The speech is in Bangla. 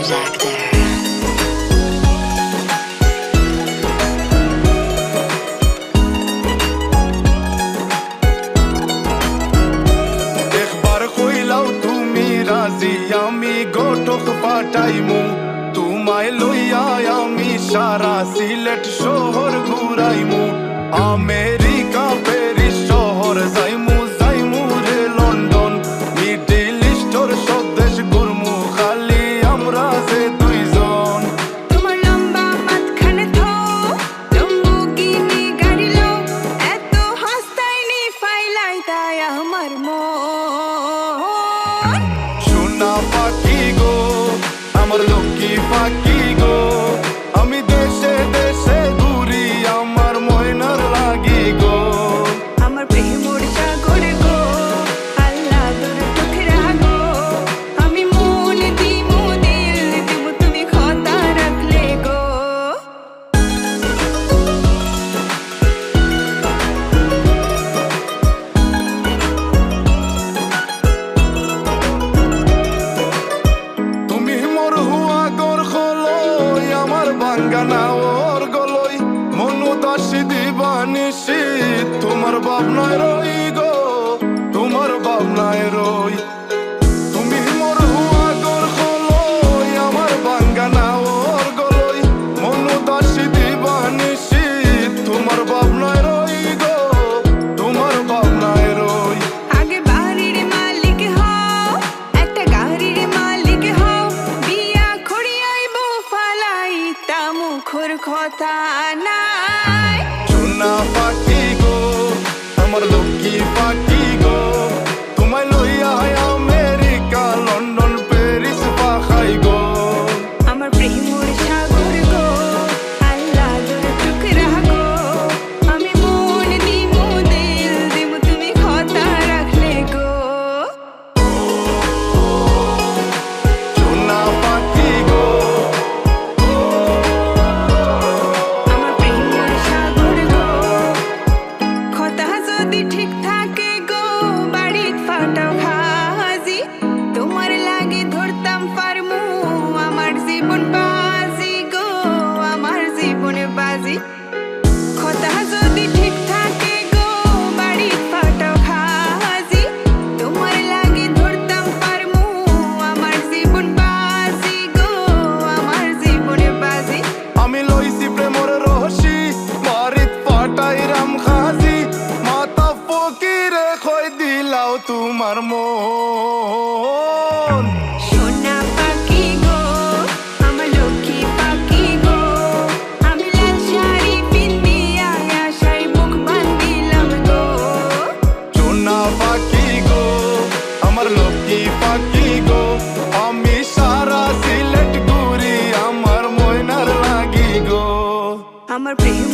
James Actor. আমি গোটক পাঠাইমু তোমায় লইয়া আমি সারা সিলেট শহর ঘুরাইমু আমেরিকা প্যারিস শহর যাইমু যাইমু রে লন্ডন মিডল ইস্টর সব দেশ ঘুরমু খালি আমরা যে দুইজন তোমার লম্বা মাঝখানে থো লম্বুগিনি গাড়ি লো এত হাসতাইনি ফাইলাই তাই আমার মন সোনা পাখি গো আমার লক্ষ্মী পাখি গো আমি দেশে দেশে ঘুরি আমার ময়নার লাগি গো আমার প্রেমর সাগর গো আল্লাহ তোর টুকরা গো আমি মন দিমু দিল দিমু তুমি কথা রাখলে গো তুমি মোর হুয়া গর খলই আমার বাঙ্গানা ওর গলই মনু দাসী দিবানিসি তোমার ভাবনায় রই গো তোমার ভাবনায় রই তুমি মোর হুয়া গর খলই আমার বাঙ্গানা ওর গলই মনু দাসী দিবানিসি তোমার ভাবনায় রই গো তোমার ভাবনায় রই আগে বাড়ির মালিক হও একটা গাড়ির মালিক হও বিয়া খড়িয়াইব ফালাই তা মুখর কথা নাই সোনা পাখি গো আমার লক্ষ্মী পাখি গো তোমায় লইয়া আমেরিকা লন্ডন প্যারিস পাখাই গো আমার প্রেমর সাগর গো আল্লাহ তোর টুকরা গো আমি মন দিমু দিল দিমু তুমি কথা রাখলে গো সোনা পাখি গো আমার প্রেমর সাগর গো কথা যদি ঠিক থাকে গো বাড়িত ফাটাও খাজি তোমার লাগে ধরতাম পারমু আমার জীবন বাজি গো আমার জীবন বাজি কথা যদি ঠিক থাকে গো বাড়িত ফাটাও খাজি তোমার লাগে ধরতাম পারমু আমার জীবন বাজি গো আমার জীবন বাজি আমি লইছি প্রেমর রহসি বাড়িত পাটাই রাম খাজি মাতা ফকিরে খই দিলাও তোমার মন সোনা পাখি গো আমার লক্ষ্মী পাখি গো আমি লাল শাড়ি পিন্দিয়া আশায় মুখ বান্ধিলাম গো সোনা পাখি গো আমার লক্ষ্মী পাখি গো আমি সারা সিলেট ঘুরি আমার ময়নার লাগি গো আমার প্রেম